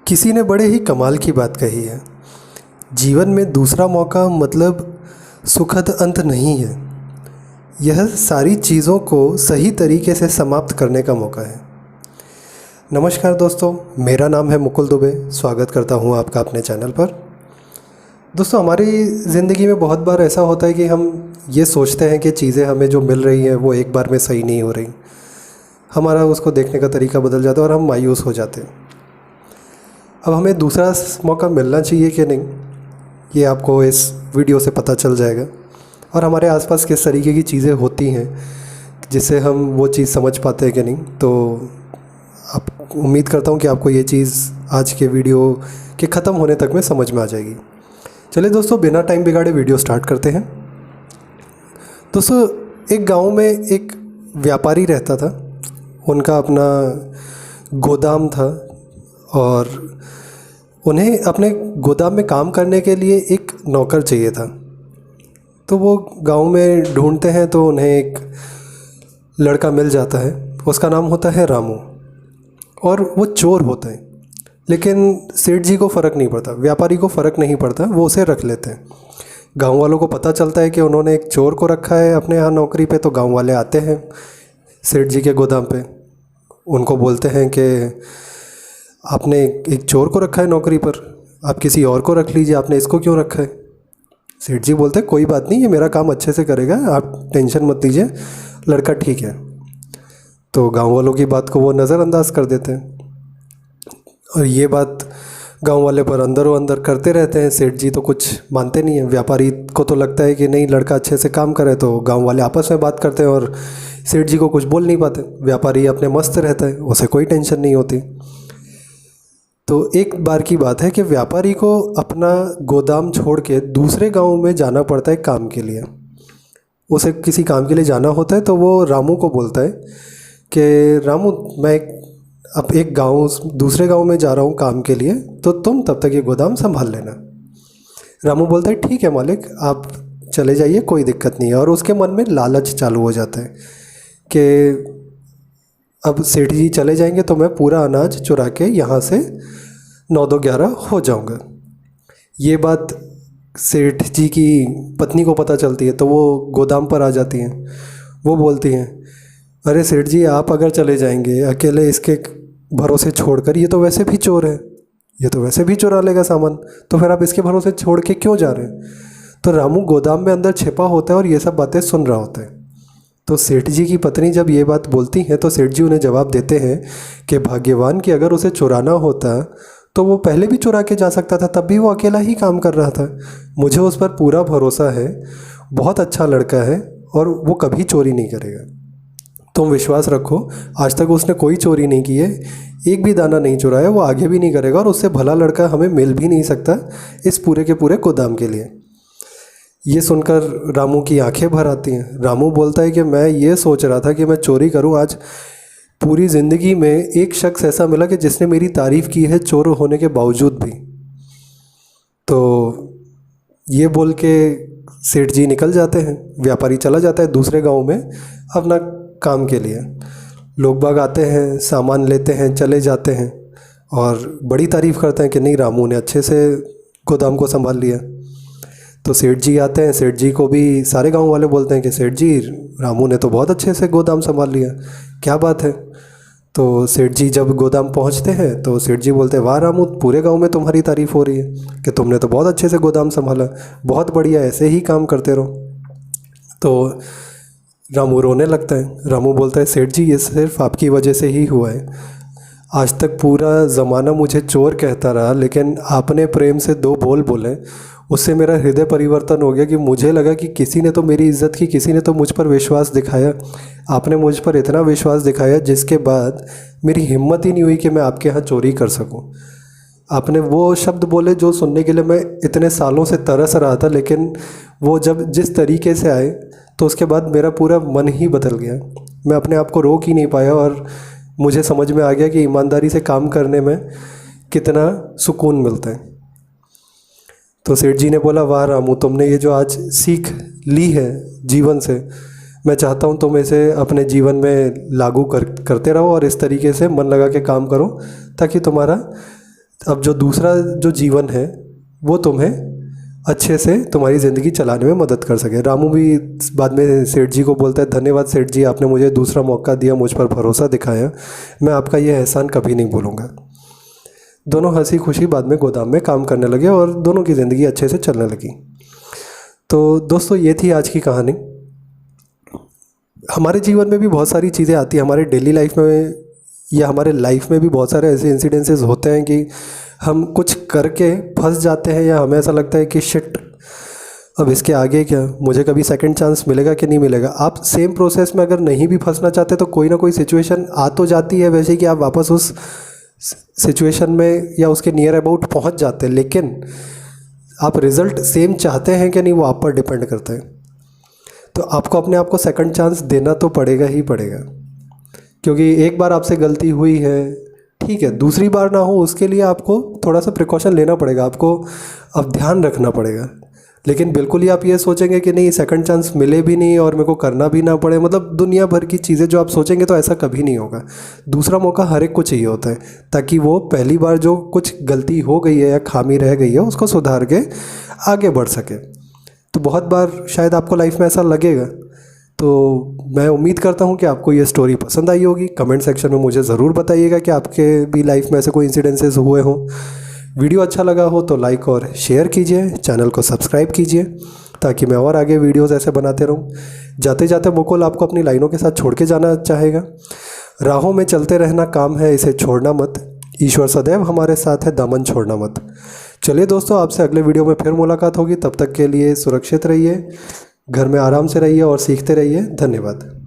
किसी ने बड़े ही कमाल की बात कही है। जीवन में दूसरा मौका मतलब सुखद अंत नहीं है। यह सारी चीज़ों को सही तरीके से समाप्त करने का मौका है। नमस्कार दोस्तों, मेरा नाम है मुकुल दुबे। स्वागत करता हूँ आपका अपने चैनल पर। दोस्तों, हमारी ज़िंदगी में बहुत बार ऐसा होता है कि हम ये सोचते हैं कि चीज़ें हमें जो मिल रही हैं वो एक बार में सही नहीं हो रही। हमारा उसको देखने का तरीका बदल जाता है और हम मायूस हो जाते हैं। अब हमें दूसरा मौका मिलना चाहिए कि नहीं, ये आपको इस वीडियो से पता चल जाएगा। और हमारे आसपास किस तरीके की चीज़ें होती हैं जिससे हम वो चीज़ समझ पाते हैं कि नहीं। तो आप उम्मीद करता हूँ कि आपको ये चीज़ आज के वीडियो के ख़त्म होने तक में समझ में आ जाएगी। चलिए दोस्तों, बिना टाइम बिगाड़े वीडियो स्टार्ट करते हैं। दोस्तों, एक गांव में एक व्यापारी रहता था। उनका अपना गोदाम था और उन्हें अपने गोदाम में काम करने के लिए एक नौकर चाहिए था। तो वो गांव में ढूंढते हैं तो उन्हें एक लड़का मिल जाता है। उसका नाम होता है रामू और वो चोर होता है। लेकिन सेठ जी को फ़र्क नहीं पड़ता, व्यापारी को फ़र्क नहीं पड़ता, वो उसे रख लेते हैं। गांव वालों को पता चलता है कि उन्होंने एक चोर को रखा है अपने यहाँ नौकरी पे। तो गांव वाले आते हैं सेठ जी के गोदाम पे, उनको बोलते हैं कि आपने एक चोर को रखा है नौकरी पर, आप किसी और को रख लीजिए, आपने इसको क्यों रखा है। सेठ जी बोलते हैं कोई बात नहीं, ये मेरा काम अच्छे से करेगा, आप टेंशन मत लीजिए, लड़का ठीक है। तो गांव वालों की बात को वो नज़रअंदाज कर देते हैं और ये बात गांव वाले पर अंदरों अंदर करते रहते हैं। सेठ जी तो कुछ मानते नहीं हैं। व्यापारी को तो लगता है कि नहीं, लड़का अच्छे से काम करे। तो गांव वाले आपस में बात करते हैं और सेठ जी को कुछ बोल नहीं पाते। व्यापारी अपने मस्त रहता है, उसे कोई टेंशन नहीं होती। तो एक बार की बात है कि व्यापारी को अपना गोदाम छोड़ के दूसरे गांव में जाना पड़ता है काम के लिए। उसे किसी काम के लिए जाना होता है तो वो रामू को बोलता है कि रामू, मैं अब एक गांव दूसरे गांव में जा रहा हूं काम के लिए, तो तुम तब तक ये गोदाम संभाल लेना। रामू बोलता है ठीक है मालिक, आप चले जाइए, कोई दिक्कत नहीं है। और उसके मन में लालच चालू हो जाता है कि अब सेठ जी चले जाएंगे तो मैं पूरा अनाज चुरा के यहाँ से 9-2-11 हो जाऊँगा। ये बात सेठ जी की पत्नी को पता चलती है तो वो गोदाम पर आ जाती हैं। वो बोलती हैं, अरे सेठ जी, आप अगर चले जाएंगे अकेले इसके भरोसे छोड़कर, ये तो वैसे भी चोर है, ये तो वैसे भी चुरा लेगा सामान, तो फिर आप इसके भरोसे छोड़ के क्यों जा रहे हैं। तो रामू गोदाम में अंदर छिपा होता है और ये सब बातें सुन रहा होता है। तो सेठ जी की पत्नी जब ये बात बोलती हैं तो सेठ जी उन्हें जवाब देते हैं कि भाग्यवान कि अगर उसे चुराना होता तो वो पहले भी चुरा के जा सकता था, तब भी वो अकेला ही काम कर रहा था। मुझे उस पर पूरा भरोसा है, बहुत अच्छा लड़का है और वो कभी चोरी नहीं करेगा। तुम विश्वास रखो, आज तक उसने कोई चोरी नहीं की है, एक भी दाना नहीं चुराया, वो आगे भी नहीं करेगा और उससे भला लड़का हमें मिल भी नहीं सकता इस पूरे के पूरे गोदाम के लिए। ये सुनकर रामू की आंखें भर आती हैं। रामू बोलता है कि मैं ये सोच रहा था कि मैं चोरी करूं, आज पूरी ज़िंदगी में एक शख्स ऐसा मिला कि जिसने मेरी तारीफ़ की है चोर होने के बावजूद भी। तो ये बोल के सेठ जी निकल जाते हैं। व्यापारी चला जाता है दूसरे गांव में अपना काम के लिए। लोग बाग आते हैं, सामान लेते हैं, चले जाते हैं और बड़ी तारीफ़ करते हैं कि नहीं, रामू ने अच्छे से गोदाम को संभाल लिया। तो सेठ जी आते हैं, सेठ जी को भी सारे गांव वाले बोलते हैं कि सेठ जी, रामू ने तो बहुत अच्छे से गोदाम संभाल लिया, क्या बात है। तो सेठ जी जब गोदाम पहुंचते हैं तो सेठ जी बोलते हैं, वाह रामू, पूरे गांव में तुम्हारी तारीफ़ हो रही है कि तुमने तो बहुत अच्छे से गोदाम संभाला, बहुत बढ़िया, ऐसे ही काम करते रहो। तो रामू रोने लगता है। रामू बोलता है, सेठ जी, ये सिर्फ आपकी वजह से ही हुआ है। आज तक पूरा ज़माना मुझे चोर कहता रहा, लेकिन आपने प्रेम से 2 बोल बोले, उससे मेरा हृदय परिवर्तन हो गया कि मुझे लगा कि किसी ने तो मेरी इज़्ज़त की, किसी ने तो मुझ पर विश्वास दिखाया। आपने मुझ पर इतना विश्वास दिखाया जिसके बाद मेरी हिम्मत ही नहीं हुई कि मैं आपके यहाँ चोरी कर सकूं। आपने वो शब्द बोले जो सुनने के लिए मैं इतने सालों से तरस रहा था, लेकिन वो जब जिस तरीके से आए तो उसके बाद मेरा पूरा मन ही बदल गया। मैं अपने आप को रोक ही नहीं पाया और मुझे समझ में आ गया कि ईमानदारी से काम करने में कितना सुकून मिलता है। तो सेठ जी ने बोला, वाह रामू, तुमने ये जो आज सीख ली है जीवन से, मैं चाहता हूँ तुम इसे अपने जीवन में लागू करते रहो और इस तरीके से मन लगा के काम करो ताकि तुम्हारा अब जो दूसरा जो जीवन है वो तुम्हें अच्छे से तुम्हारी ज़िंदगी चलाने में मदद कर सके। रामू भी बाद में सेठ जी को बोलता है, धन्यवाद सेठ जी, आपने मुझे दूसरा मौका दिया, मुझ पर भरोसा दिखाया, मैं आपका ये एहसान कभी नहीं भूलूंगा। दोनों हंसी खुशी बाद में गोदाम में काम करने लगे और दोनों की ज़िंदगी अच्छे से चलने लगी। तो दोस्तों ये थी आज की कहानी। हमारे जीवन में भी बहुत सारी चीज़ें आती हैं, हमारे डेली लाइफ में या हमारे लाइफ में भी बहुत सारे ऐसे इंसिडेंसेस होते हैं कि हम कुछ करके फंस जाते हैं या हमें ऐसा लगता है कि शिट, अब इसके आगे क्या, मुझे कभी सेकंड चांस मिलेगा कि नहीं मिलेगा। आप सेम प्रोसेस में अगर नहीं भी फंसना चाहते तो कोई ना कोई सिचुएशन आ तो जाती है वैसे कि आप वापस उस सिचुएशन में या उसके नियर अबाउट पहुंच जाते हैं, लेकिन आप रिज़ल्ट सेम चाहते हैं कि नहीं वो आप पर डिपेंड करता है। तो आपको अपने आप को सेकंड चांस देना तो पड़ेगा ही पड़ेगा, क्योंकि एक बार आपसे गलती हुई है, ठीक है, दूसरी बार ना हो उसके लिए आपको थोड़ा सा प्रिकॉशन लेना पड़ेगा, आपको अब ध्यान रखना पड़ेगा। लेकिन बिल्कुल ही आप ये सोचेंगे कि नहीं सेकंड चांस मिले भी नहीं और मेरे को करना भी ना पड़े, मतलब दुनिया भर की चीज़ें जो आप सोचेंगे, तो ऐसा कभी नहीं होगा। दूसरा मौका हर एक को चाहिए होता है ताकि वो पहली बार जो कुछ गलती हो गई है या खामी रह गई है उसको सुधार के आगे बढ़ सके। तो बहुत बार शायद आपको लाइफ में ऐसा लगेगा। तो मैं उम्मीद करता हूँ कि आपको ये स्टोरी पसंद आई होगी। कमेंट सेक्शन में मुझे ज़रूर बताइएगा कि आपके भी लाइफ में ऐसे कोई इंसिडेंसेस हुए हों। वीडियो अच्छा लगा हो तो लाइक और शेयर कीजिए, चैनल को सब्सक्राइब कीजिए ताकि मैं और आगे वीडियोस ऐसे बनाते रहूँ। जाते जाते मुकुल आपको अपनी लाइनों के साथ छोड़ के जाना चाहेगा। राहों में चलते रहना काम है, इसे छोड़ना मत, ईश्वर सदैव हमारे साथ है, दामन छोड़ना मत। चलिए दोस्तों, आपसे अगले वीडियो में फिर मुलाकात होगी। तब तक के लिए सुरक्षित रहिए, घर में आराम से रहिए और सीखते रहिए। धन्यवाद।